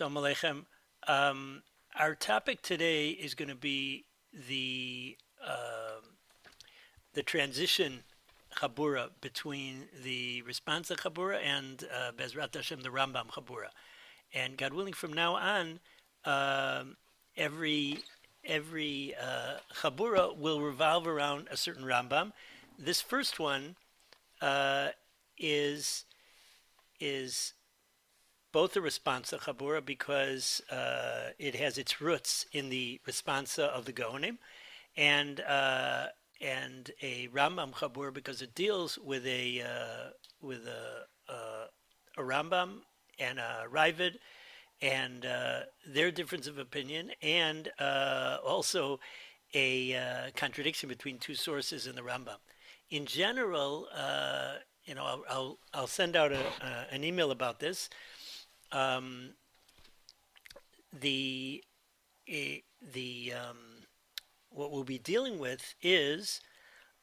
Shalom Aleichem. Our topic today is going to be the transition Chabura between the Responsa Chabura and Bezrat Hashem the Rambam Chabura. And God willing, from now on, every Chabura will revolve around a certain Rambam. This first one is both a Responsa Chabura because it has its roots in the Responsa of the Gaonim, and a Rambam Chabura because it deals with a Rambam and a Ravid and their difference of opinion, and also a contradiction between two sources in the Rambam. In general, I'll send out an email about this. What we'll be dealing with is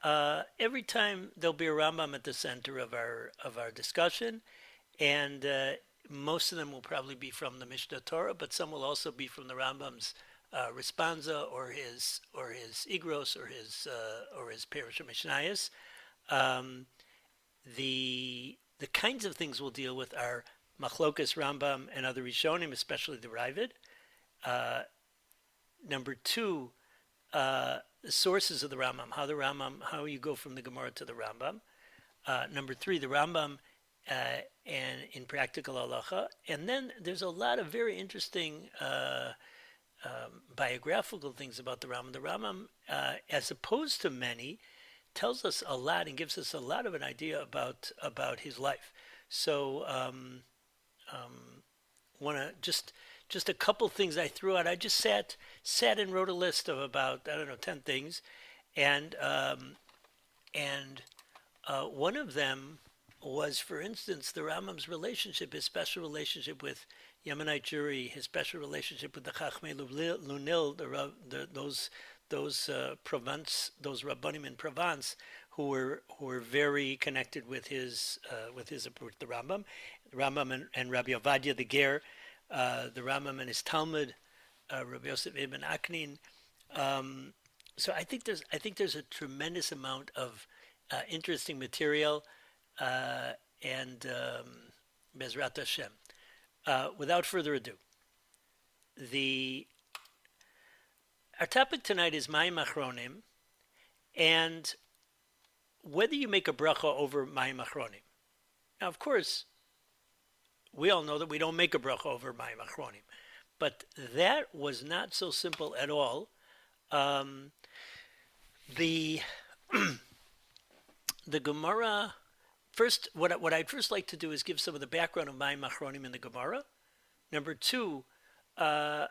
every time there'll be a Rambam at the center of our discussion, and most of them will probably be from the Mishnah Torah, but some will also be from the Rambam's Responsa or his Igros or his Perush Mishnayos. The kinds of things we'll deal with are Machlokas Rambam and other Rishonim, especially the Ravid. Number two, the sources of the Rambam, how you go from the Gemara to the Rambam. Number three, the Rambam and in practical halacha. And then there's a lot of very interesting biographical things about the Rambam. The Rambam, as opposed to many, tells us a lot and gives us a lot of an idea about his life. So want to just a couple things I threw out. I just sat and wrote a list of about 10 things, and one of them was, for instance, the Rambam's relationship, his special relationship with Yemenite Jewry, his special relationship with the Chachmei Lunil, those Rabbanim in Provence, who were very connected with his the Rambam and Rabbi Ovadia the Ger, the Rambam and his Talmud, Rabbi Yosef ibn Aknin. So I think there's a tremendous amount of interesting material, and Bezrat Hashem. Without further ado, our topic tonight is Mayim Acharonim, and whether you make a bracha over Mayim Acharonim. Now, of course, we all know that we don't make a bracha over Mayim Acharonim, but that was not so simple at all. The Gemara, first, what I'd first like to do is give some of the background of Mayim Acharonim in the Gemara. Number two, a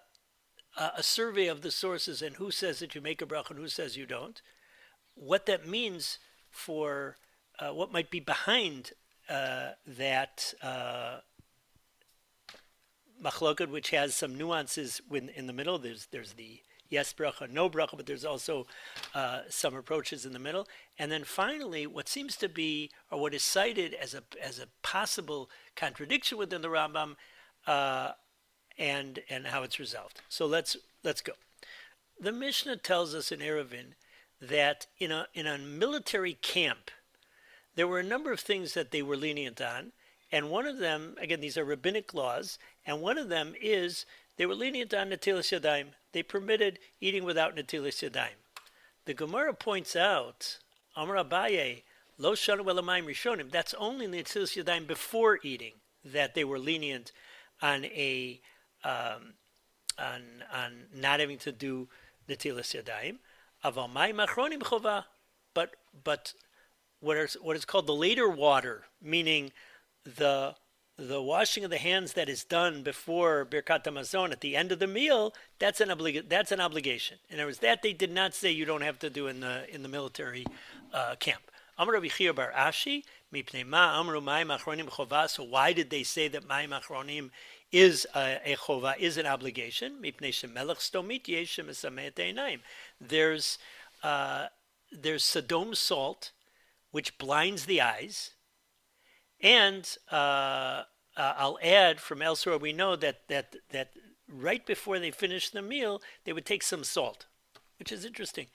survey of the sources and who says that you make a bracha and who says you don't. What that means for what might be behind that machloket, which has some nuances in the middle. There's the yes bracha, no bracha, but there's also some approaches in the middle. And then finally, what seems to be, or what is cited as a possible contradiction within the Rambam, and how it's resolved. So let's go. The Mishnah tells us in Eruvin that in a military camp, there were a number of things that they were lenient on, and one of them, again, these are rabbinic laws, and one of them is they were lenient on netilas yadayim. They permitted eating without netilas yadayim. The Gemara points out, Amar Abaye, lo shanu ela mayim rishonim. That's only netilas yadayim before eating that they were lenient on on not having to do netilas yadayim. Aval mayim achronim chova, but what is called the later water, meaning the washing of the hands that is done before Birkat Hamazon at the end of the meal, that's an obligation. In other words, that they did not say you don't have to do in the military camp. Amar Rabbi Chia bar Ashi, mipnei ma amru mayim achronim chova. So why did they say that mayim achronim is a chova, is an obligation? Mipnei shemelech stomit yesh shemesameh et einayim. There's Sodom salt, which blinds the eyes, and I'll add from elsewhere we know that right before they finish the meal they would take some salt, which is interesting.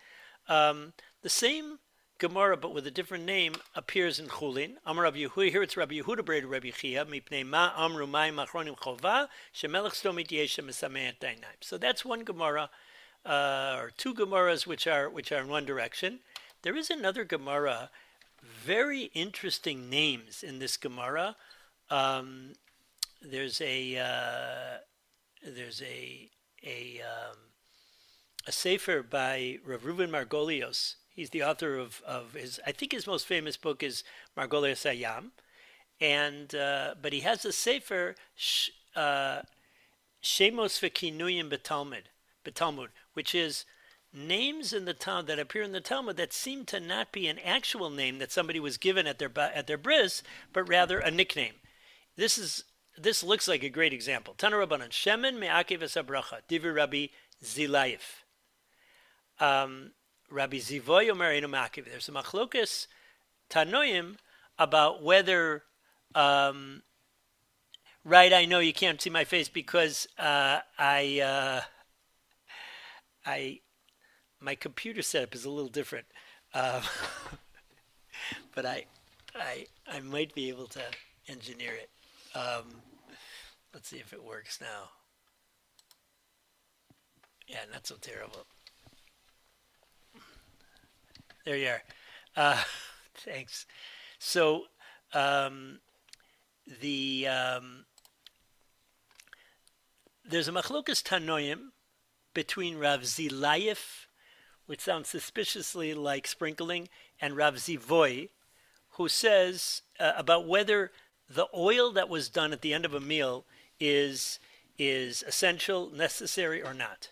The same Gemara, but with a different name, appears in Chulin. Amar Rabbi Yehuda. Here it's Rabbi Yehuda braided Rabbi Chia. Mipnei ma amru mayim Acharonim chova shemelech stomit yeshem mesameh dainaim. So that's one Gemara, or two Gemaras which are in one direction. There is another Gemara, very interesting names in this Gemara. There's a sefer by Rav Reuven Margolios. He's the author of his, I think his most famous book is Margolios Hayam, and but he has a sefer Shemos V'Kinuyim B'Talmud, which is names in the Talmud that appear in the Talmud that seem to not be an actual name that somebody was given at their bris, but rather a nickname. This looks like a great example. Tana Rabbanan Shemen Me'akev Esabracha Divi Rabbi Zilayif. Rabbi Zivoy Omer Eino Me'akev. There's a machlokas Tanoim about whether. Right, I know you can't see my face because my computer setup is a little different, but I might be able to engineer it. Let's see if it works now. Yeah, not so terrible. There you are. Thanks. So there's a machlokas tanoim between Rav Zilayif, which sounds suspiciously like sprinkling, and Rav Zivoy, who says about whether the oil that was done at the end of a meal is essential, necessary, or not.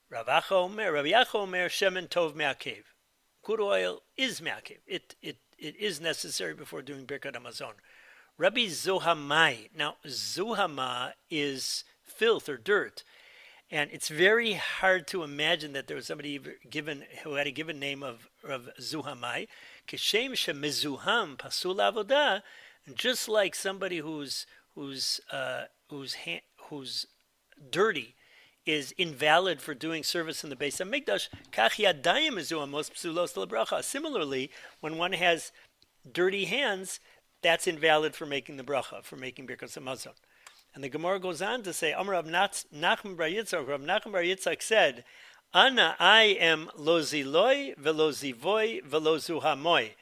Rabbi Yacha Omer, Shemen Tov Me'akev. Good oil is Me'akev. It is necessary before doing Birkat Hamazon. Rabbi Zohamai. Now, Zohama is filth or dirt. And it's very hard to imagine that there was somebody who had a given name of Zuhamai. Kishem shemizuham pasul avodah, just like somebody who's dirty is invalid for doing service in the Beis Hamikdash. Kach yadayim mizuhamos psulos lebracha. Similarly, when one has dirty hands, that's invalid for making the bracha, for making birkas hamazon. And the Gemara goes on to say, Amar Rav Nachman bar Yitzchak, Rav Nachman bar Yitzchak said, Ana, I am lo ziloi, velo zivoy, velo zuhamoy.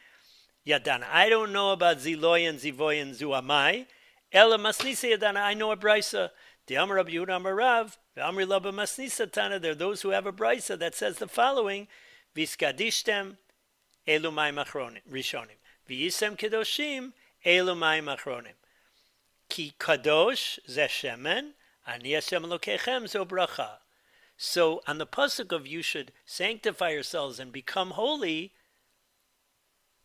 Yadana, I don't know about ziloi and zivoy and zuhamai. Ela masnisa yadana, I know a brisa. The Amar Rabbi Yehuda Amar Rav, the Amri Laba masnisa tana, there are those who have a brisa that says the following, Viskadishtem, elu mayim rishonim. V'yisem kedoshim, elu mayim achronim. Ki kadosh ze shemen, ani Hashem Elokechem zo bracha. So on the pasuk of you should sanctify yourselves and become holy,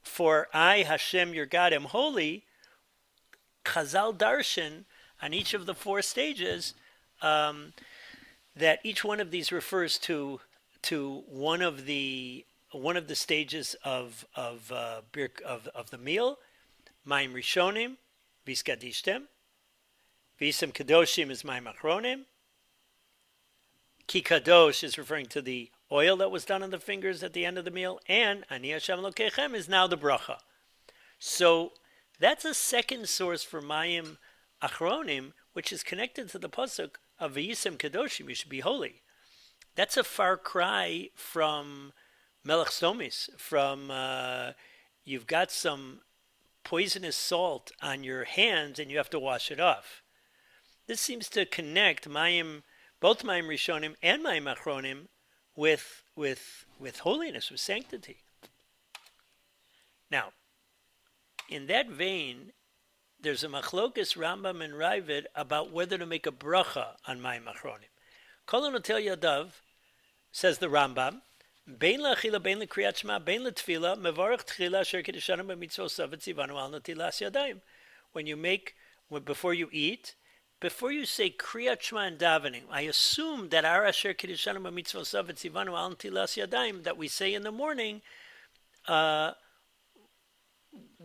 for I Hashem your God am holy. Chazal darshan on each of the four stages, that each one of these refers to one of the stages of the meal. Mayim rishonim, viskadishtem. Visam kadoshim is Mayim Acharonim. Ki kadosh is referring to the oil that was done on the fingers at the end of the meal, and Ani Hashem Elokechem is now the bracha. So that's a second source for Mayim Acharonim, which is connected to the pasuk of V'yisem kadoshim, you should be holy. That's a far cry from Melech Stomis, from you've got some poisonous salt on your hands and you have to wash it off. This seems to connect both Mayim Rishonim and Mayim Acharonim with holiness, with sanctity. Now, in that vein, there's a machlokas Rambam and Ravid about whether to make a bracha on Mayim Acharonim. Kol Notel Yadav, says the Rambam, Bein la'achila, bein l'kriyat shema, bein l'tfila, mevarach tchila asher kiddushanu b'mitzvot savet tzivanu al natilas yadayim. Before you eat, before you say kriyat shema and davening, I assume that our asher kiddushanu b'mitzvot savet tzivanu al natilas yadayim that we say in the morning,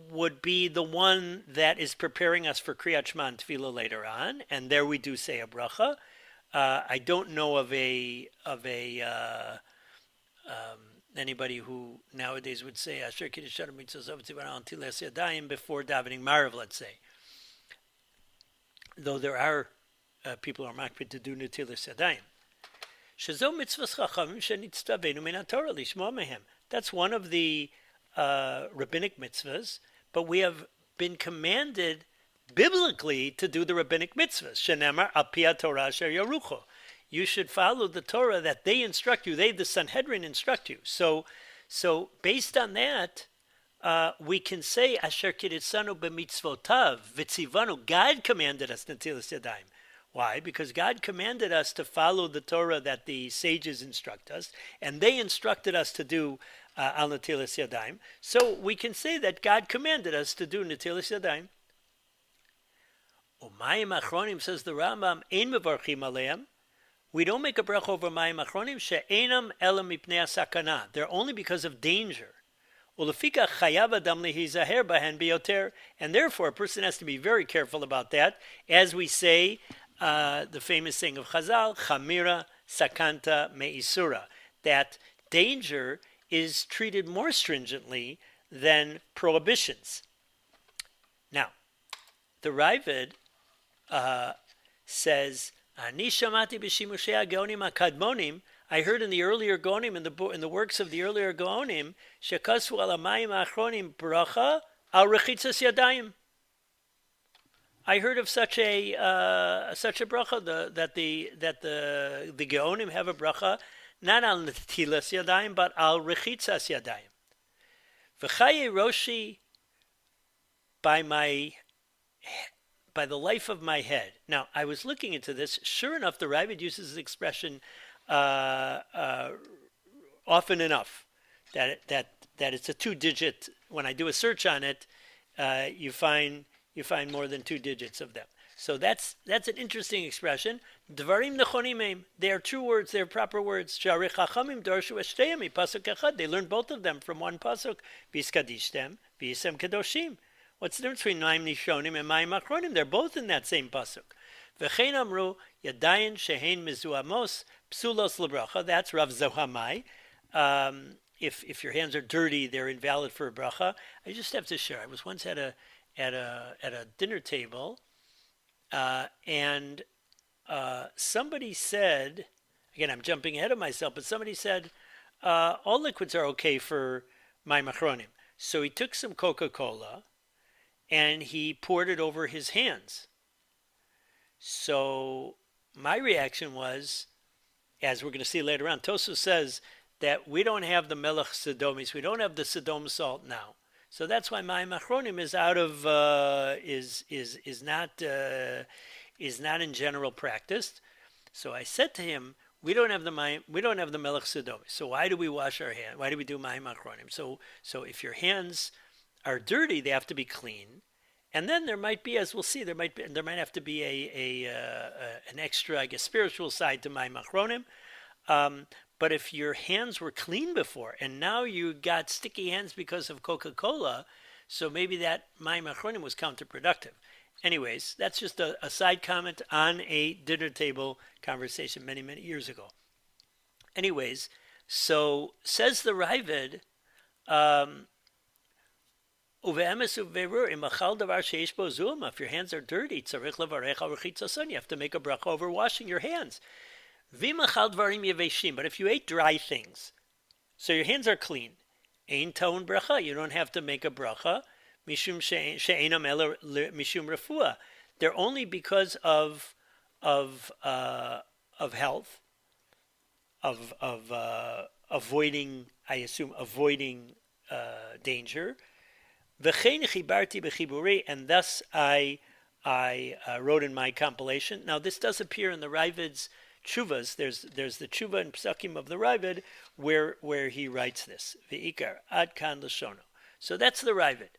would be the one that is preparing us for Kriyat Shema and Tefillah later on, and there we do say a bracha. I don't know of anybody who nowadays would say Asher Kiddush Shalom Mitzvot Tzivara Tilas Yadayim before davening Marav, let's say. Though there are people who are makpid to do Netilas Yadayim. Shazo mitzvahs chachamim shenitztavenu min haTorah lishma mehem. That's one of the rabbinic mitzvahs, but we have been commanded biblically to do the rabbinic mitzvahs. Shenemar al pi haTorah asher yarucho. You should follow the Torah that they instruct you. They, the Sanhedrin, instruct you. So based on that, we can say asher kiritzanu b'mitzvotav v'tzivanu. God commanded us netilas yadayim. Why? Because God commanded us to follow the Torah that the sages instruct us, and they instructed us to do al netilas yadayim. So we can say that God commanded us to do netilas yadayim. Mayim Acharonim, says the Rambam, ein mevarchim aleim. We don't make a bracha over Mayim Acharonim she'enam ela mipnei sakana. They're only because of danger. Ulefika chayav adam lehizaher bahen biyoter. And therefore, a person has to be very careful about that. As we say, the famous saying of Chazal, chamira sakanta me'isura, that danger is treated more stringently than prohibitions. Now, the Ravid says, Ani shamati b'shimushei ha'gaonim ha'kadmonim. I heard in the earlier Gaonim, in the works of the earlier Gaonim, shekasvu al hamayim ha'achronim bracha al rechitzas yadayim. I heard of such a bracha that the Gaonim have a bracha not al netilas yadayim but al rechitzas yadayim. V'chaye roshi, by the life of my head. Now, I was looking into this. Sure enough, the Rabbi uses this expression often enough that it's a 2-digit. When I do a search on it, you find more than 2 digits of them. So that's an interesting expression. Dvarim nechonim. They are true words. They are proper words. Sharei chachamim darshu eshteihem pasuk echad. They learned both of them from one pasuk. V'yiskadishtem v'yisem kedoshim. What's the difference between Mayim Nishonim and Mayim Acharonim? They're both in that same pasuk. V'chein amru yadayin shehein mizuamos psulos lebracha. That's Rav Zohamai. If your hands are dirty, they're invalid for a bracha. I just have to share. I was once at a dinner table, and somebody said, again, I'm jumping ahead of myself, but somebody said all liquids are okay for Mayim Acharonim. So he took some Coca-Cola and he poured it over his hands. So my reaction was, as we're going to see later on, Tosu says that we don't have the Melech Sodomis, we don't have the Sodom salt now. So that's why Mayim Acharonim is out of is not in general practice. So I said to him, we don't have the Melech Sodomis. So why do we wash our hands? Why do we do Mayim Acharonim? So if your hands are dirty, they have to be clean, and then there might be, as we'll see, there might have to be an extra, I guess, spiritual side to Mayim Acharonim. But if your hands were clean before, and now you got sticky hands because of Coca-Cola, so maybe that Mayim Acharonim was counterproductive. Anyways, that's just a side comment on a dinner table conversation many, many years ago. Anyways, so says the Ravid, if your hands are dirty, you have to make a bracha over washing your hands. But if you ate dry things, so your hands are clean, you don't have to make a bracha. They're only because of health, of avoiding danger. And thus I wrote in my compilation. Now this does appear in the Ravid's Tshuvas. There's the Tshuva and Psakim of the Ravid where he writes this. Ve'ikar ad kan l'shono. So that's the Ravid.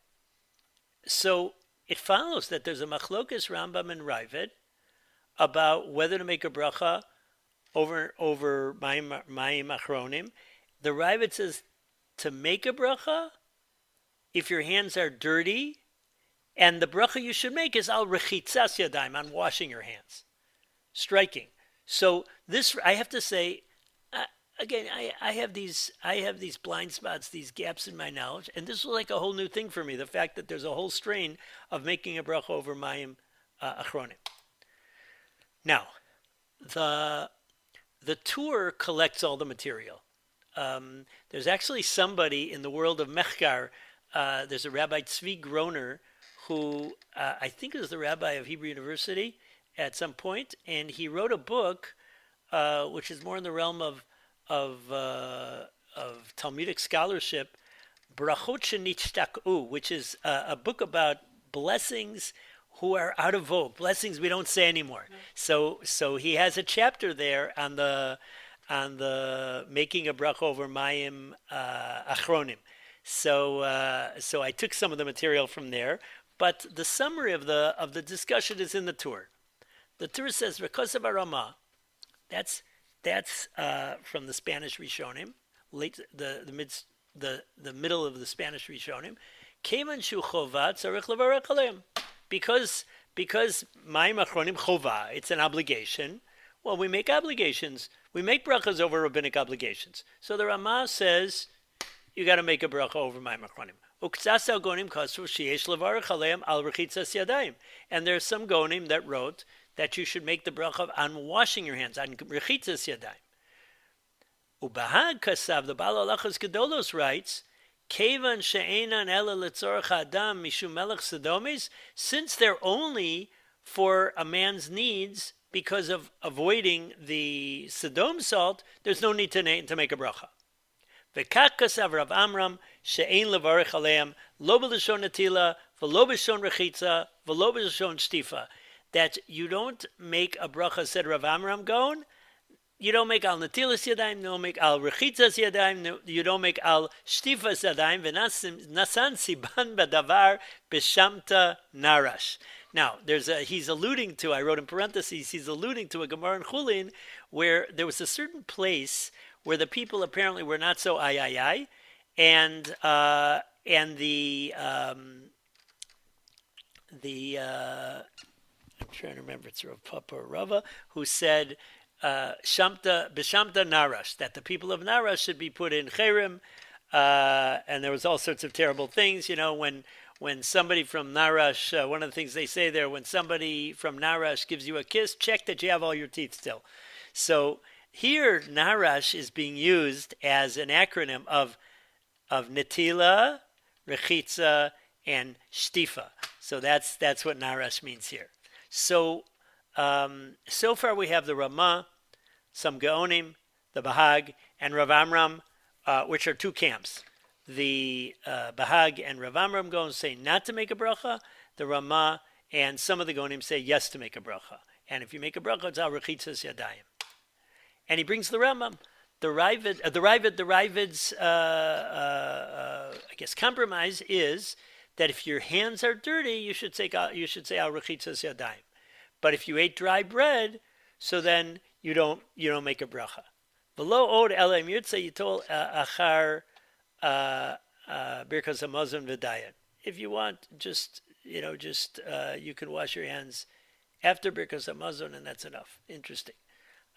So it follows that there's a machlokas Rambam and Ravid about whether to make a bracha over Mayim Acharonim. The Ravid says to make a bracha if your hands are dirty, and the bracha you should make is al rechitzas yadayim, on washing your hands, striking. So this, I have to say, again, I have these blind spots, these gaps in my knowledge, and this was like a whole new thing for me. The fact that there's a whole strain of making a bracha over Mayim Acharonim. Now, the tour collects all the material. There's actually somebody in the world of Mechkar. There's a Rabbi Tzvi Groner, who I think is the rabbi of Hebrew University at some point, and he wrote a book which is more in the realm of Talmudic scholarship, Brachot Shenichtak'u, which is a book about blessings who are out of vogue, blessings we don't say anymore. So he has a chapter there on the making a bracha over Mayim Acharonim. So I took some of the material from there, but the summary of the discussion is in the tour. The tour says because of Ramah, that's from the Spanish Rishonim, the middle of the Spanish Rishonim. Kevan shu chova tzarich levarach aleim. Because Mayim Acharonim chova, it's an obligation. Well, we make obligations. We make brachas over rabbinic obligations. So the Ramah says you got to make a bracha over Mayim Acharonim. Uktzas al gonim kasru sheyesh levarach aleim al rechitzas yadayim. And there's some gonim that wrote that you should make the bracha on washing your hands, on rechitzas yadayim. Ubahag kasav, the Baal Halachos Gedolos writes, Kevan she'enan ela letzorach adam mishum melech sodomis, since they're only for a man's needs because of avoiding the Sodom salt, there's no need to make a bracha. V'kach kasav Rav Amram she'ein levarich aleim lo b'lashon natila v'lo b'lashon rechitza v'lo b'lashon shtifa, that you don't make a bracha, said Rav Amram Gaon. You don't make al natilas yadayim, you don't make al rechitzas yadayim, you don't make al shtifas yadayim, v'nasan siban b'davar b'shamta narash. Now, he's alluding to, I wrote in parentheses, he's alluding to a Gemara in Chulin where there was a certain place where the people apparently were not so and the I'm trying to remember, it's Rav Papa or Rava, who said, Shamta b'shamta Narash, that the people of Narash should be put in Cherem, and there was all sorts of terrible things. You know, when somebody from Narash, one of the things they say there, when somebody from Narash gives you a kiss, check that you have all your teeth still. So here, Narash is being used as an acronym of Netila, Rechitza, and Shtifa. So that's what Narash means here. So so far we have the Ramah, some Gaonim, the Bahag, and Rav Amram, which are two camps. The Bahag and Rav Amram Gaon say not to make a bracha. The Ramah and some of the Gaonim say yes to make a bracha. And if you make a bracha, it's al rechitzas yadayim. And he brings the Rambam. The Ravid's I guess compromise is that if your hands are dirty, you should say al rechitzas yadayim. But if you ate dry bread, so then you don't make a bracha. Below od elem yutza yitol achar birkas hamazon v'dayan. If you want, you can wash your hands after birkas hamazon, and that's enough. Interesting.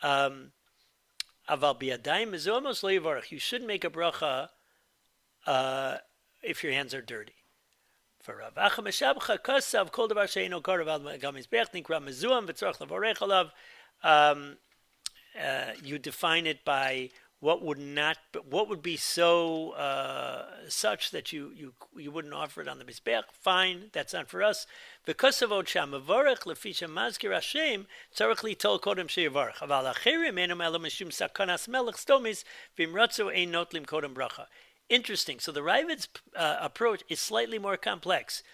Aval biyadayim mizomos lo yivarach. You shouldn't make a bracha if your hands are dirty. For Rav Acha Meshabcha Kasav Kol Davar Sheino Karav Al Gamizbech Nikra Mezuam V'Tzorach Lavorech Alav. You define it by what would be so such that you wouldn't offer it on the mizbech. Fine, that's not for us. V'Kasav Od Sham Mavorech Lefisha Mazkir Hashem Tzorach Litol Kodem Sheyivarech. Aval Acherim Enam Elo Mishum Sakanas Melech Stomis V'Imratzu Ein Notlim Kodem Bracha. Interesting. So the Ravid's approach is slightly more complex.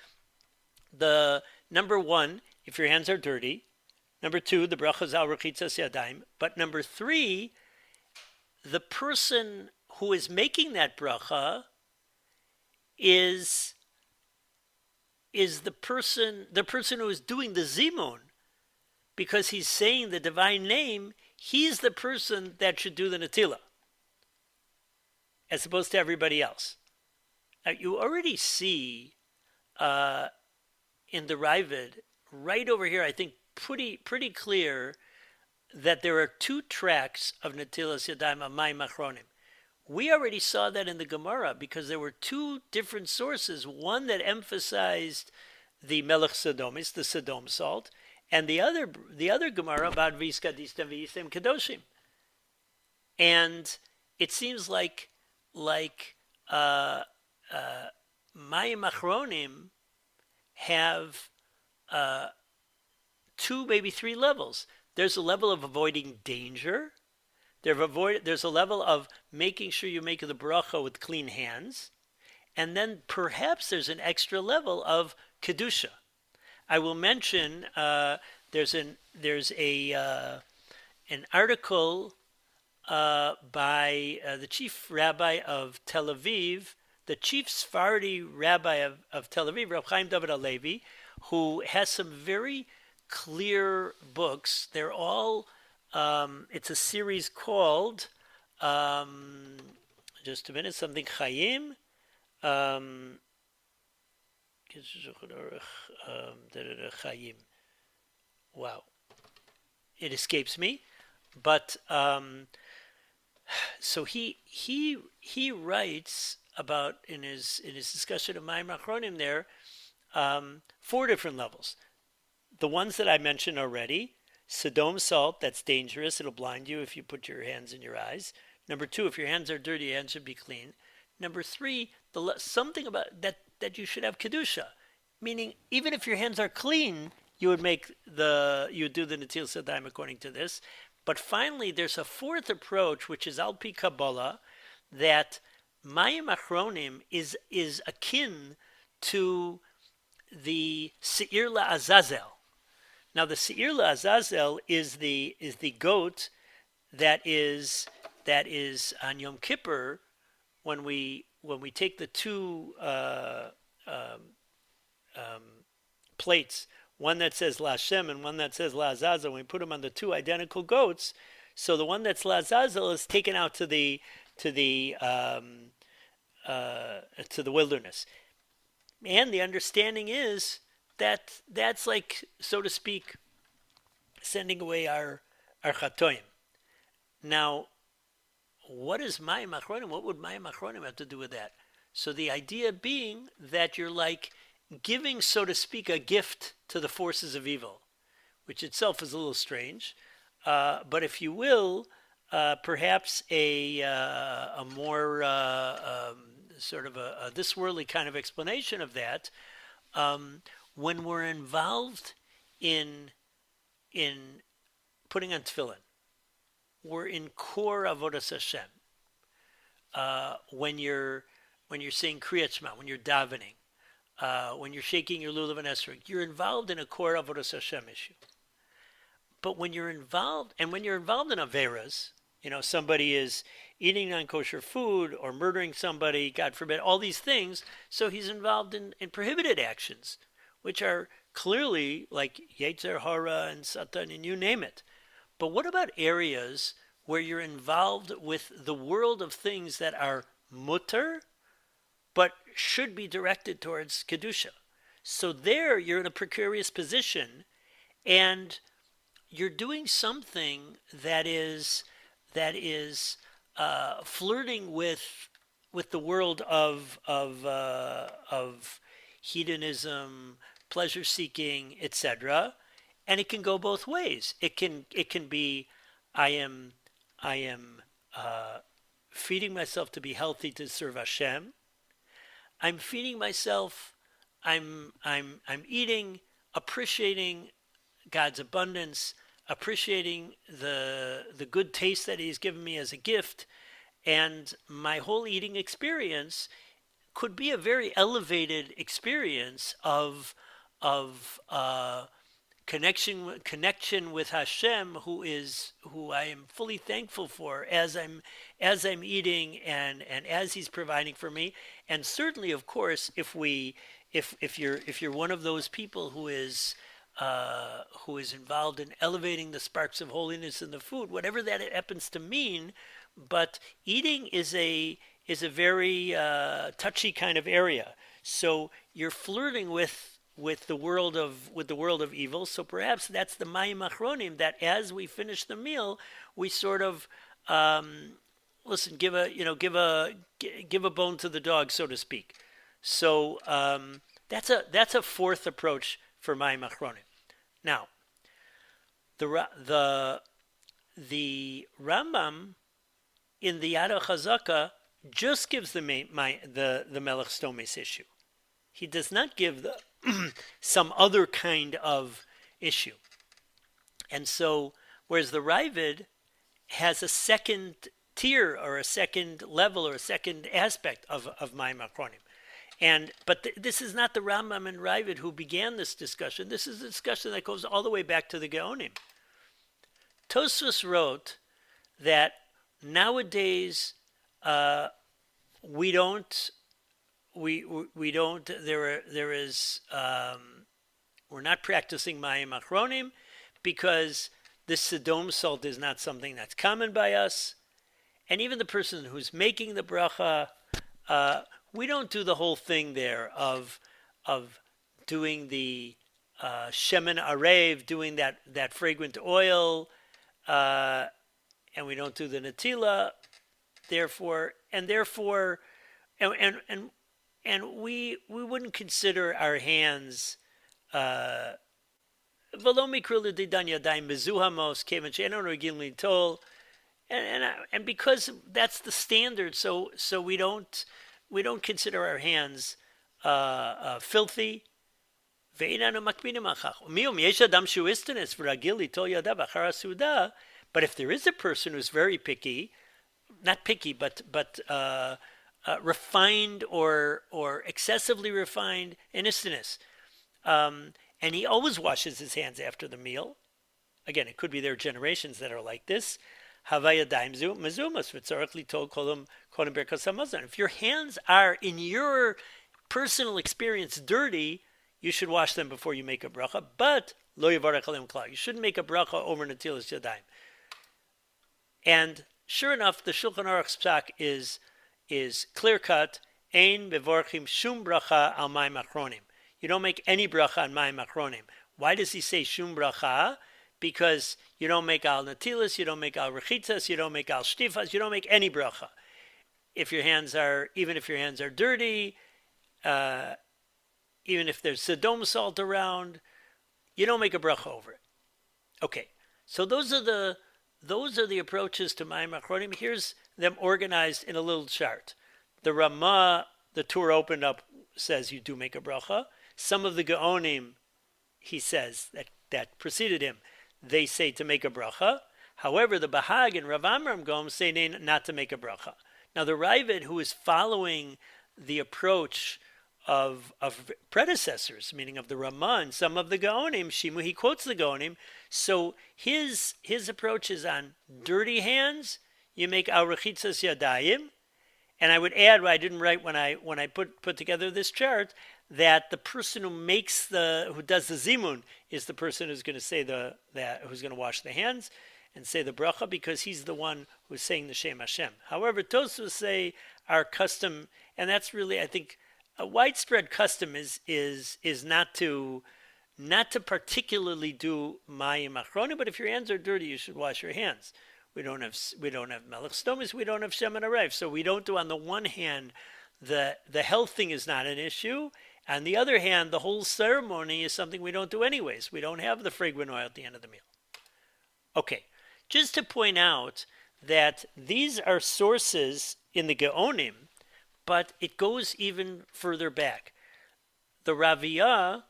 The number one, if your hands are dirty. Number two, the bracha is al rechitzas yadayim. But number three, the person who is making that bracha is the person who is doing the zimun, because he's saying the divine name. He's the person that should do the natila, as opposed to everybody else. You already see uh, in the Ravid, right over here, I think pretty clear that there are two tracks of Netilas Yadayim of Mayim Acharonim. We already saw that in the Gemara because there were two different sources. One that emphasized the Melech Sodomis, the Sodom salt, and the other Gemara about Vizkadistem V'yistem Kedoshim. And it seems like uh, Mayim Acharonim have two, maybe three levels. There's a level of avoiding danger. There's a level of making sure you make the bracha with clean hands. And then perhaps there's an extra level of kedusha. I will mention there's an article by the chief rabbi of Tel Aviv, the chief Sephardi rabbi of Tel Aviv, Rabbi Chaim David Halevi, who has some very clear books. They're all, it's a series called, just a minute, something Chaim, Chaim. Wow. It escapes me. But, so he writes about, in his discussion of Mayim Acharonim there, four different levels. The ones that I mentioned already: Sodom salt, that's dangerous. It'll blind you if you put your hands in your eyes. Number two, if your hands are dirty, your hands should be clean. Number three, something about that you should have kedusha, meaning even if your hands are clean, you would do the Netilas Yadayim according to this. But finally, there's a fourth approach, which is Al Pi Kabbalah, that Mayim Acharonim is akin to the Seir LaAzazel. Now, the Seir LaAzazel is the goat that is on Yom Kippur when we take the two plates, one that says La Hashem and one that says La Azazel, and we put them on the two identical goats. So the one that's La Azazel is taken out to the wilderness. And the understanding is that that's like, so to speak, sending away our chatoim. Now, what is Mayim Acharonim? What would Mayim Acharonim have to do with that? So the idea being that you're like giving, so to speak, a gift to the forces of evil, which itself is a little strange. But if you will, perhaps a more sort of a this worldly kind of explanation of that, when we're involved in putting on tefillin, we're in core avodas Hashem. When you're saying Kriyat Shema, when you're davening, when you're shaking your lulav and esrog, you're involved in a core avodas Hashem issue. But when you're involved in averas, somebody is eating non-kosher food or murdering somebody, God forbid, all these things, so he's involved in prohibited actions, which are clearly like Yetzer Hara and Satan and you name it. But what about areas where you're involved with the world of things that are mutter, but should be directed towards Kedusha? So there you're in a precarious position, and you're doing something that is flirting with the world of hedonism, pleasure seeking, etc. And it can go both ways. It can be I am feeding myself to be healthy to serve Hashem. I'm feeding myself. I'm eating, appreciating God's abundance, appreciating the good taste that He's given me as a gift, and my whole eating experience could be a very elevated experience of connection with Hashem, who I am fully thankful for as I'm eating and as He's providing for me. And certainly, of course, if you're one of those people who is involved in elevating the sparks of holiness in the food, whatever that happens to mean, but eating is a is a very touchy kind of area. So you're flirting with the world of evil. So perhaps that's the Mayim Acharonim, that as we finish the meal, we sort of listen, give a bone to the dog, so to speak. So that's a fourth approach for Mayim Acharonim. Now, the Rambam in the Yad HaChazaka just gives the Melech Stomes issue. He does not give some other kind of issue. And so, whereas the Ravid has a second tier or a second level or a second aspect of Mayim Acharonim. But this is not the Rambam and Ravid who began this discussion. This is a discussion that goes all the way back to the Geonim. Tosfos wrote that nowadays we don't we're not practicing Mayim Acharonim because the Sodom salt is not something that's common by us, and even the person who's making the bracha, we don't do the whole thing there of doing the shemen arev, doing that fragrant oil, and we don't do the natila. Therefore, we wouldn't consider our hands. And because that's the standard, so we don't consider our hands filthy. But if there is a person who's very picky, not picky, but refined or excessively refined in istinus, and he always washes his hands after the meal. Again, it could be there are generations that are like this. If your hands are, in your personal experience, dirty, you should wash them before you make a bracha. But lo yivarech aleim klal. You shouldn't make a bracha over netilas yadayim. And sure enough, the Shulchan Aruch's psak is clear cut. Ein bevorchim shum bracha al Mayim Acharonim. You don't make any bracha on Mayim Acharonim. Why does he say shum bracha? Because you don't make al natilas, you don't make al rechitzas, you don't make al shtifas, you don't make any bracha. Even if your hands are dirty, even if there's Sodom salt around, you don't make a bracha over it. Okay, so those are the approaches to Mayim Acharonim. Here's them organized in a little chart. The Ramah, the tour opened up, says you do make a bracha. Some of the Geonim, he says, that preceded him, they say to make a bracha. However, the Bahag and Rav Amram Gom say not to make a bracha. Now the Ravid, who is following the approach of predecessors, meaning of the Ramah and some of the Geonim, Shimu, he quotes the Geonim. So his approach is on dirty hands. You make al rechitzas yadayim, and I would add, I didn't write when I put together this chart, that the person who does the zimun is the person who's going to say who's going to wash the hands and say the bracha, because he's the one who's saying the Shem Hashem. However, Tosfos say our custom, and that's really, I think, a widespread custom is not to particularly do Mayim Acharonim, but if your hands are dirty, you should wash your hands. We don't have Melech Stomis, we don't have shemen arev, so we don't do, on the one hand, the health thing is not an issue. On the other hand, the whole ceremony is something we don't do anyways. We don't have the fragrant oil at the end of the meal. Okay, just to point out that these are sources in the Geonim, but it goes even further back. The Raviyah,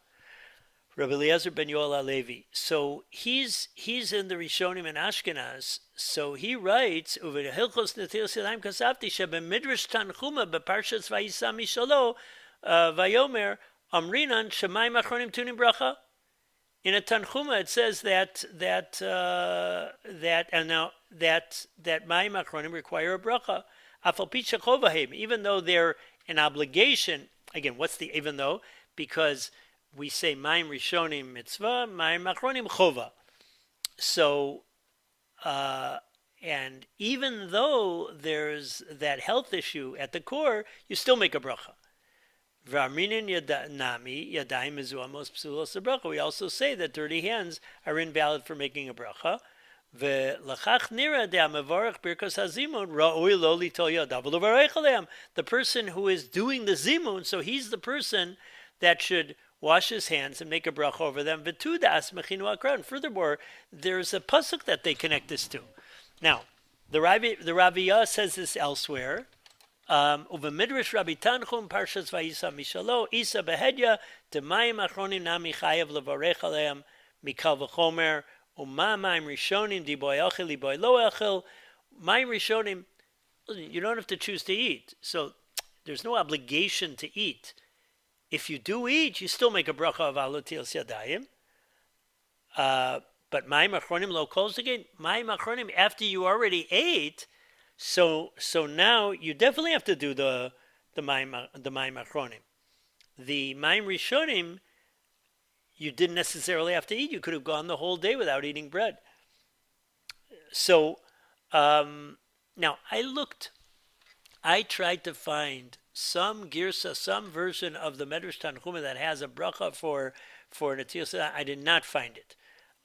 Rabbi Eliezer ben Yoel HaLevi, so he's in the Rishonim in Ashkenaz, so he writes, Uve Hilchos Netilas Yadayim Kasavti Shebe Midrash Tanchuma Beparshas Vayisa Mishalo Vayomer Amrinan Shemayim Acharonim Tunim Bracha. In a Tanchuma, it says that Mayim Acharonim require a bracha. Afal pi shechovahem, even though they're an obligation. Again, what's the even though? Because we say Mayim Rishonim mitzvah, Mayim Acharonim chova. So And even though there's that health issue at the core, you still make a bracha. We also say that dirty hands are invalid for making a bracha. The person who is doing the zimun, so he's the person that should wash his hands and make a bracha over them. And furthermore, there's a pasuk that they connect this to. Now, the Rabbi says this elsewhere. Midrash Rabbi Tanchum Parshas Vayisa Mishalo Isa Behedya to Mayim Acharonim Nami Chayav Levarech Aleim Mikal V'Chomer Mayim Rishonim Diboy Achil Diboy Lo Achil Mayim Rishonim. You don't have to choose to eat, so there's no obligation to eat. If you do eat, you still make a bracha of Alotil Yadayim. But Mayim Acharonim Lo calls again. Mayim Acharonim after you already ate. So now you definitely have to do the Mayim Acharonim. The Mayim Rishonim, you didn't necessarily have to eat. You could have gone the whole day without eating bread. So now I tried to find some girsa, some version of the Medrash Tanchuma that has a bracha for Netilas Yadayim. I did not find it.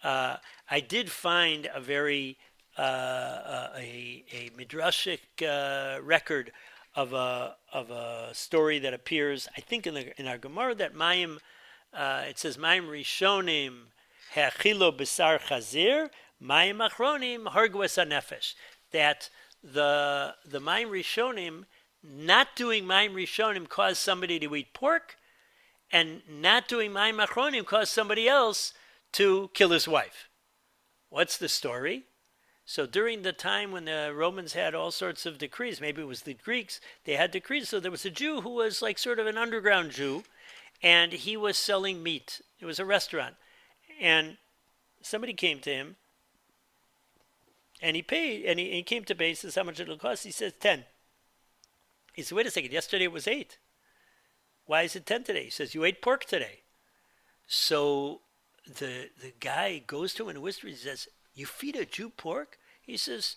I did find a very a midrashic record of a story that appears, I think, in our Gemara, that Mayim, it says Mayim Rishonim Hechilo Besar Chazir Mayim Achronim Hargwes Nefesh, that the Mayim Rishonim, not doing Mayim Rishonim caused somebody to eat pork, and not doing Mayim Achronim caused somebody else to kill his wife. What's the story? So during the time when the Romans had all sorts of decrees, maybe it was the Greeks, they had decrees. So there was a Jew who was like sort of an underground Jew, and he was selling meat. It was a restaurant. And somebody came to him, and he paid, and he came to pay. He says, how much it'll cost? He says, 10. He said, wait a second, yesterday it was 8. Why is it 10 today? He says, you ate pork today. So the guy goes to him and whispers, he says, you feed a Jew pork? He says,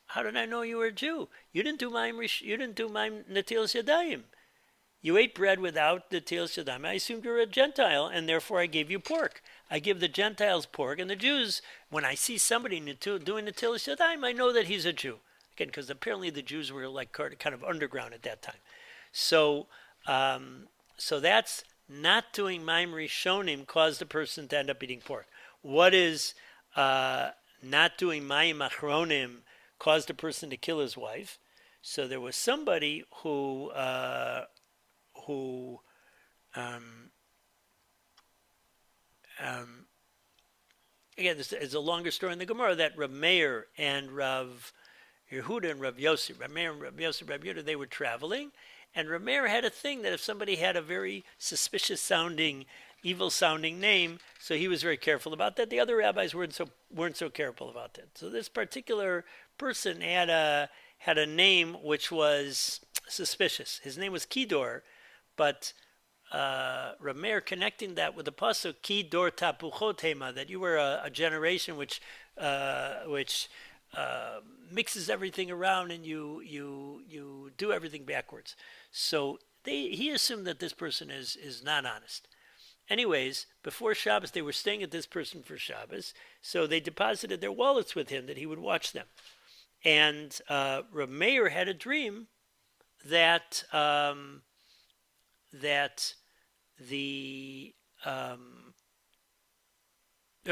how did I know you were a Jew? You didn't do my Netilas Yadayim. You ate bread without Netilas Yadayim. I assumed you were a Gentile, and therefore I gave you pork. I give the Gentiles pork, and the Jews, when I see somebody doing Netilas Yadayim, I know that he's a Jew. Again, because apparently the Jews were like kind of underground at that time. So that's not doing Mayim Rishonim caused the person to end up eating pork. What is not doing Mayim Achronim caused a person to kill his wife? So there was somebody who again, there's a longer story in the Gemara that Rav Meir and Rav Yehuda and Rav Yossi, Rav Meir and Rav Yossi, Rav Yehuda, they were traveling, and Rav Meir had a thing that if somebody had a very suspicious sounding, evil sounding name, so he was very careful about that. The other rabbis weren't so careful about that. So this particular person had a name which was suspicious. His name was Kidor, but Rav Meir connecting that with the pasuk Kidor Tapuchot Hema, that you were a generation which mixes everything around and you do everything backwards. So he assumed that this person is not honest. Anyways, before Shabbos, they were staying at this person for Shabbos, so they deposited their wallets with him that he would watch them. And Rav Meir had a dream that the Rav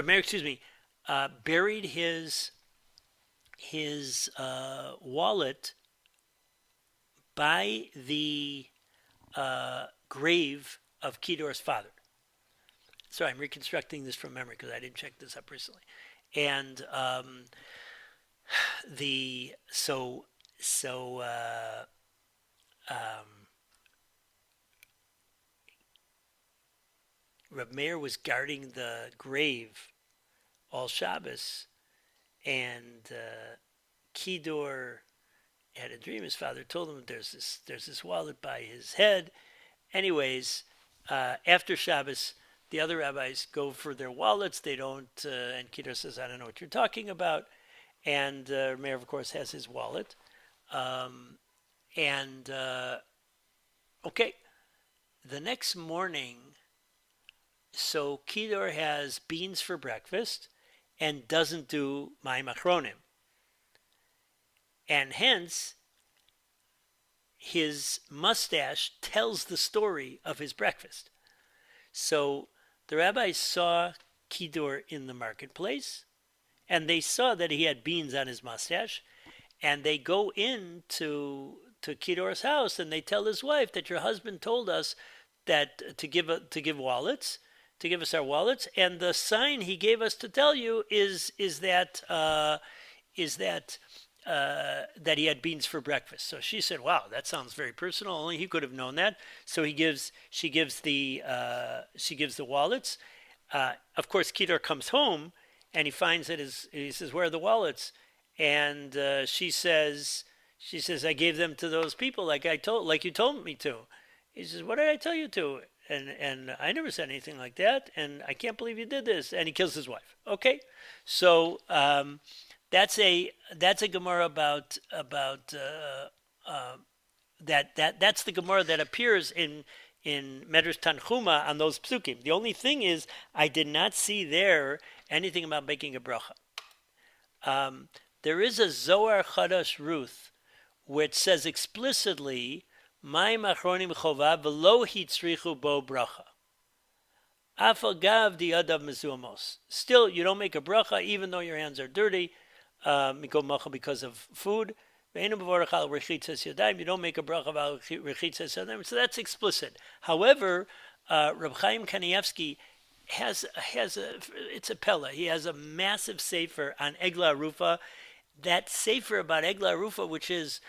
Meir, buried his wallet by the grave of Kedor's father. Sorry, I'm reconstructing this from memory because I didn't check this up recently. And Reb Meir was guarding the grave all Shabbos, and Kedor had a dream. His father told him there's this wallet by his head. Anyways, after Shabbos, the other rabbis go for their wallets. They don't, and Kedor says, I don't know what you're talking about. and Meir, of course, has his wallet. Um, and okay, the next morning, so Kedar has beans for breakfast and doesn't do Mayim Acharonim. And hence, his mustache tells the story of his breakfast. So the rabbis saw Kedar in the marketplace, and they saw that he had beans on his mustache, and they go into Kedar's house and they tell his wife that your husband told us that to give wallets, to give us our wallets, and the sign he gave us to tell you is that that he had beans for breakfast. So she said, "Wow, that sounds very personal. Only he could have known that." So she gives the wallets. Of course, Kedar comes home and he finds that he says, "Where are the wallets?" And she says, "I gave them to those people like you told me to." He says, "What did I tell you to?" And I never said anything like that, and I can't believe you did this. And he kills his wife. Okay, so that's a Gemara about that's the Gemara that appears in Medrash Tanchuma on those psukim. The only thing is, I did not see there anything about making a bracha. There is a Zohar Chadash Ruth which says explicitly, Mayim Acharonim Chova v'lo hitzrichu bo bracha. Afagav di adav mezuamos. Still, you don't make a bracha even though your hands are dirty, because of food. You don't make a bracha about rechitzas yadayim. So that's explicit. However, Reb Chaim Kanievsky has it's a pella. He has a massive sefer on Egla Arufa. That sefer about Egla Arufa, which is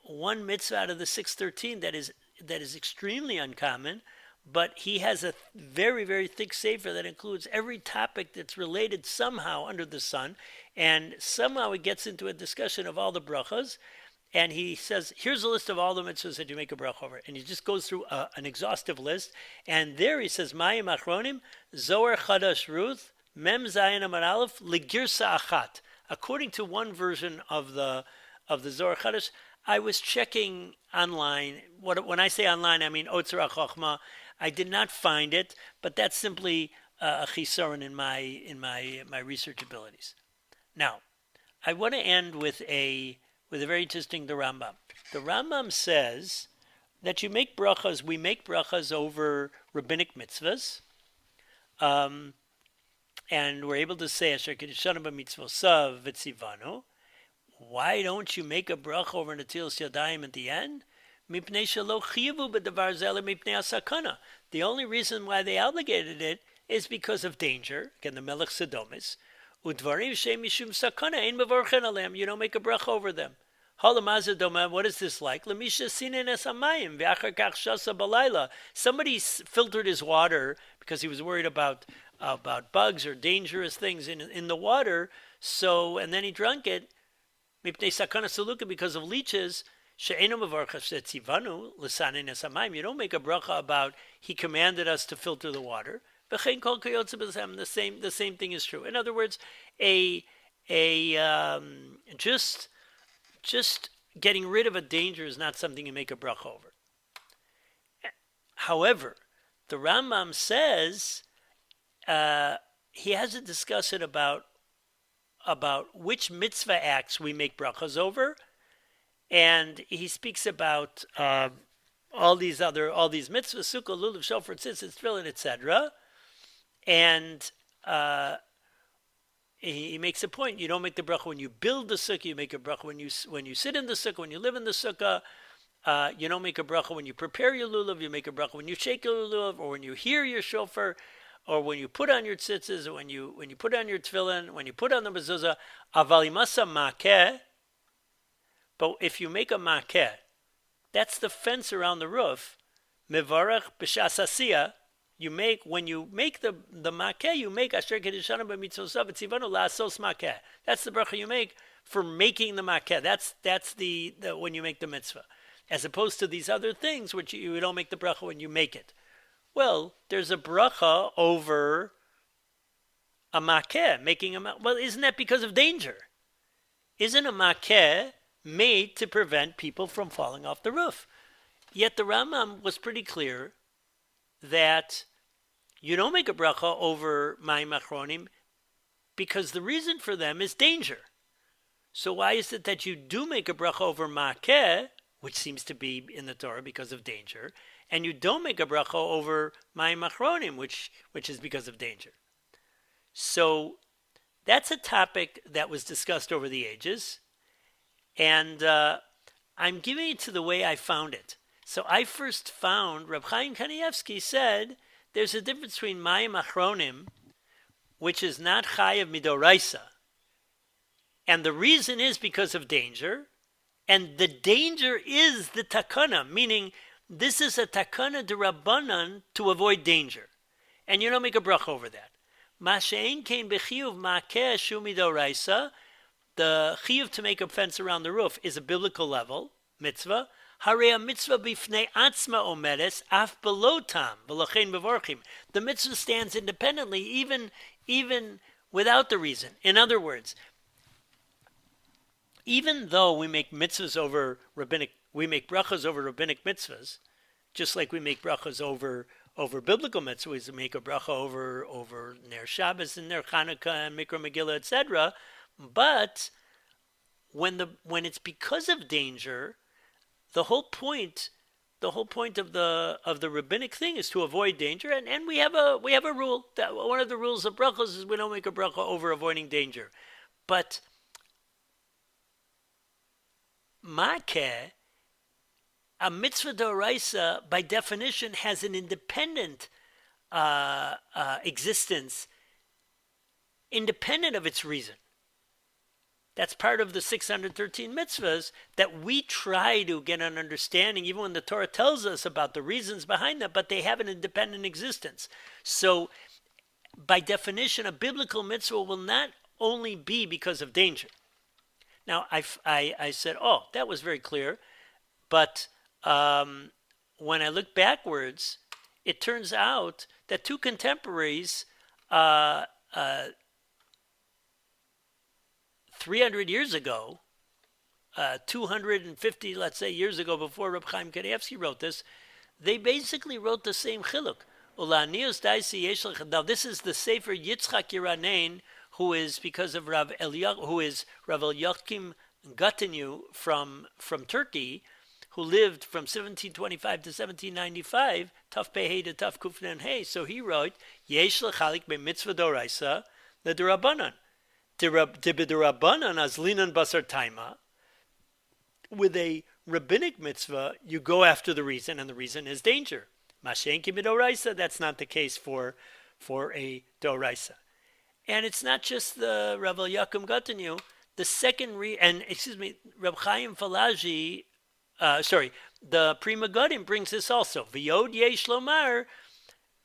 one mitzvah out of the 613 that is extremely uncommon, but he has a very, very thick sefer that includes every topic that's related somehow under the sun, and somehow he gets into a discussion of all the brachas, and he says, here's a list of all the mitzvahs that you make a bracha over, and he just goes through an exhaustive list, and there he says, Mayim Acharonim, Zohar Chadash Ruth, Mem Zayin Amar Aleph, Legirsa Achat. According to one version of the Zohar Chadash, I was checking online. When I say online, I mean Otzar HaChochma. I did not find it, but that's simply a chisaron in my research abilities. Now, I want to end with a very interesting the Rambam. The Rambam says that we make brachas over rabbinic mitzvahs, and we're able to say Asher Kedishanu b'mitzvosav v'tzivanu. Why don't you make a bracha over Netilas Yadayim at the end? The only reason why they obligated it is because of danger. Again, the Melech Sodomis. You don't make a bracha over them. What is this like? Somebody filtered his water because he was worried about bugs or dangerous things in the water. So, and then he drank it. Because of leeches. You don't make a bracha about he commanded us to filter the water. The same thing is true. In other words, just getting rid of a danger is not something you make a bracha over. However, the Rambam says he has a discussion about which mitzvah acts we make brachas over. And he speaks about all these mitzvahs, sukkah, lulav, shofar, tzitzit, tefillin, etc. And he makes a point. You don't make the bracha when you build the sukkah. You make a bracha when you sit in the sukkah, when you live in the sukkah. You don't make a bracha when you prepare your lulav. You make a bracha when you shake your lulav, or when you hear your shofar, or when you put on your tzitzis, or when you put on your tefillin, when you put on the mezuzah. Aval imasa makeh. But if you make a makeh, that's the fence around the roof. Mevarach b'shas asiyah. When you make the makeh, you make asher kedishanu b'mitzvosav v'tzivanu la'asos makeh. That's the bracha you make for making the makeh. That's the when you make the mitzvah, as opposed to these other things which you don't make the bracha when you make it. Well, there's a bracha over a makeh, making a makeh. Well, isn't that because of danger? isn't a makeh made to prevent people from falling off the roof. Yet the Rambam was pretty clear that you don't make a bracha over Mayim Acharonim because the reason for them is danger. So why is it that you do make a bracha over makeh, which seems to be in the Torah because of danger, and you don't make a bracha over Mayim Acharonim, which is because of danger? So that's a topic that was discussed over the ages, and I'm giving it to the way I found it. So I first found Reb Chaim Kanievsky said there's a difference between Mayim Acharonim, which is not chayav midoraisa, and the reason is because of danger, and the danger is the takana, meaning this is a takana d'Rabbanan to avoid danger, and you don't make a bracha over that. Mashein kein b'chiyuv makeh shu midoraisa. The chiyuv to make a fence around the roof is a biblical level mitzvah. Harei mitzvah bifnei atzma omeres af below tam v'lochein bevorchim. The mitzvah stands independently, even without the reason. In other words, even though we make mitzvahs over we make brachas over rabbinic mitzvahs, just like we make brachas over biblical mitzvahs. We make a bracha over Ner Shabbos and Ner Chanukah and Mikra Megillah, etc. But when it's because of danger, the whole point of the rabbinic thing is to avoid danger, and we have a rule that one of the rules of brachas is we don't make a bracha over avoiding danger. But makeh, a mitzvah d'oraisa, by definition, has an independent existence, independent of its reason. That's part of the 613 mitzvahs that we try to get an understanding, even when the Torah tells us about the reasons behind them, but they have an independent existence. So, by definition, a biblical mitzvah will not only be because of danger. Now, I said, oh, that was very clear, but when I look backwards, it turns out that two contemporaries 300 years ago, 250, let's say, years ago, before Reb Chaim Kanievsky wrote this, they basically wrote the same chiluk. Now, this is the Sefer Yitzchak Yeranein, who is because of Rav Eliakim Gatinu from Turkey, who lived from 1725 to 1795, Taf Pehei to Taf Kufnan Hey. So he wrote, Yesh lechalik be mitzvah doraisa le derabanan. Derabanan azlinan basar taima. With a rabbinic mitzvah, you go after the reason, and the reason is danger. Mashen ki midoraisa, that's not the case for a doraisa. And it's not just the Rav Yakum Gatanu. The second Reb Chaim Falaji, the Pri Megadim brings this also. V'yod yesh lomar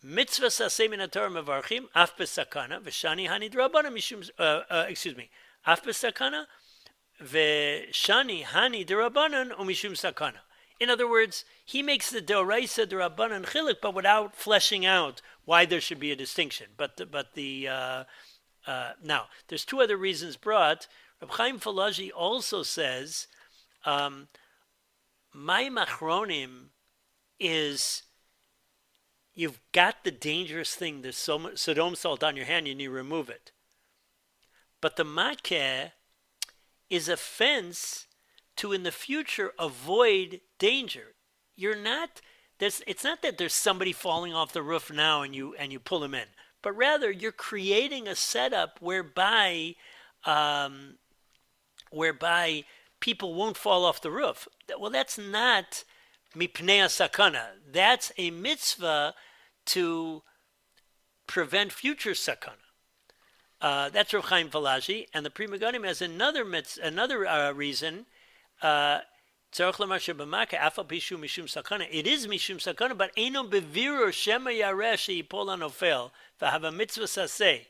mitzvah saseh min haTorah mevarchim af besakana v'shani hani d'Rabbanan mishum. Af besakana v'shani hani d'Rabbanan umishum sakana. In other words, he makes the d'oraisa d'Rabbanan chiluk, but without fleshing out why there should be a distinction. Now, there's two other reasons brought. Reb Chaim Falaji also says, Mayim Acharonim is, you've got the dangerous thing, the Sodom salt on your hand, and you remove it. But the makeh is a fence to, in the future, avoid danger. It's not that there's somebody falling off the roof now and you pull him in, but rather you're creating a setup whereby people won't fall off the roof. Well, that's not mipnei sakana. That's a mitzvah to prevent future sakana. That's Rav Chaim Falaji, and the Pri Megadim has another reason. It is mishum sakana, but eino bevirur shema yareh sheipol hanofel v'hava mitzvah saseh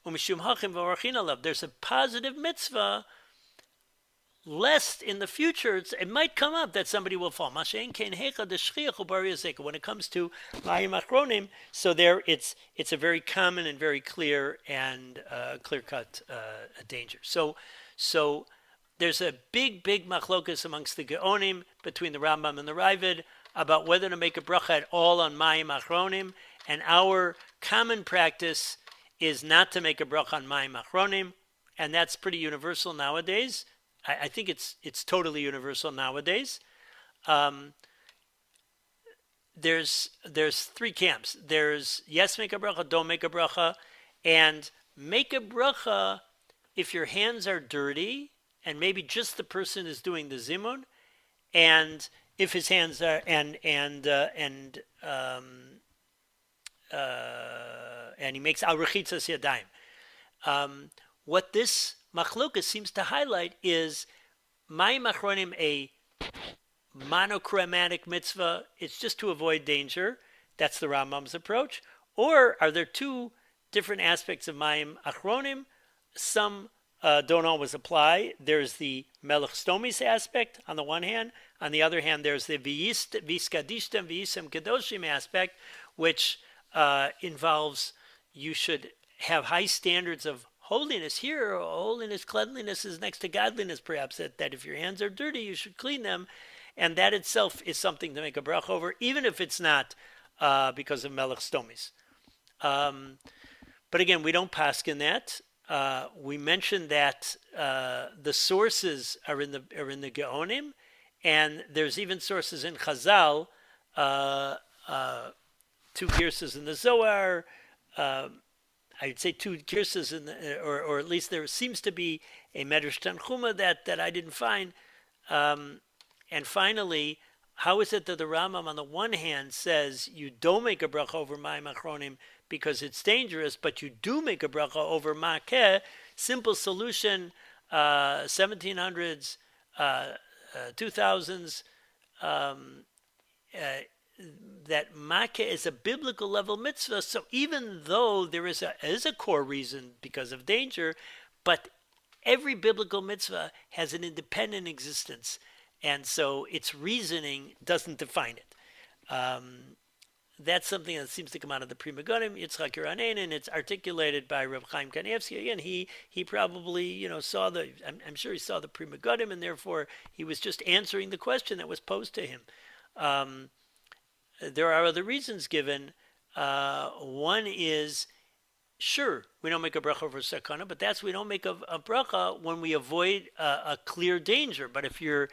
u'mishum hachim v'orchin alav. There's a positive mitzvah, lest in the future it might come up that somebody will fall. When it comes to Mayim Acharonim, so there it's a very common and very clear and clear-cut danger. So there's a big machlokas amongst the Geonim between the Rambam and the Ravid about whether to make a bracha at all on Mayim Acharonim, and our common practice is not to make a bracha on Mayim Acharonim, and that's pretty universal nowadays. I think it's totally universal nowadays. There's three camps. There's yes, make a bracha, don't make a bracha, and make a bracha if your hands are dirty and maybe just the person is doing the zimun, and if his hands are and he makes al rechitzas yadayim. What this machlokas seems to highlight is Mayim Acharonim a monochromatic mitzvah. It's just to avoid danger. That's the Rambam's approach. Or are there two different aspects of Mayim Acharonim? Some don't always apply. There's the Melech Stomis aspect on the one hand. On the other hand, there's the Viskadishtem Visem Kedoshim aspect, which involves you should have high standards of holiness. Here, holiness, cleanliness is next to godliness, perhaps, that if your hands are dirty, you should clean them. And that itself is something to make a bracha over, even if it's not because of Melech Stomis. But again, we don't paskin that. We mentioned that the sources are in the Geonim, and there's even sources in Chazal, two girsas in the Zohar. I'd say two girsas in the, or at least there seems to be a Medrash Tanchuma that I didn't find. And finally, how is it that the Rambam on the one hand says you don't make a bracha over Mayim Acharonim because it's dangerous, but you do make a bracha over Makeh? Simple solution, 1700s, 2000s, that Makeh is a biblical level mitzvah. So even though there is a core reason because of danger, but every biblical mitzvah has an independent existence. And so its reasoning doesn't define it. That's something that seems to come out of the Pri Megadim, Yitzchak Yeranen, and it's articulated by Reb Chaim Kanievsky. Again, he probably saw I'm sure he saw the Pri Megadim, and therefore he was just answering the question that was posed to him. There are other reasons given. One is, sure, we don't make a bracha over sakana, but we don't make a bracha when we avoid a clear danger. But if you're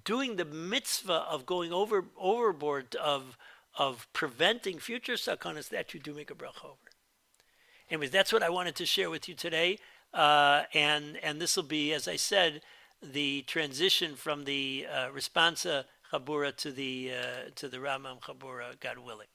doing the mitzvah of going overboard of preventing future sakanas, that you do make a bracha over. Anyways, that's what I wanted to share with you today, and this will be, as I said, the transition from the Responsa Chabura to the Rambam Chabura, God willing.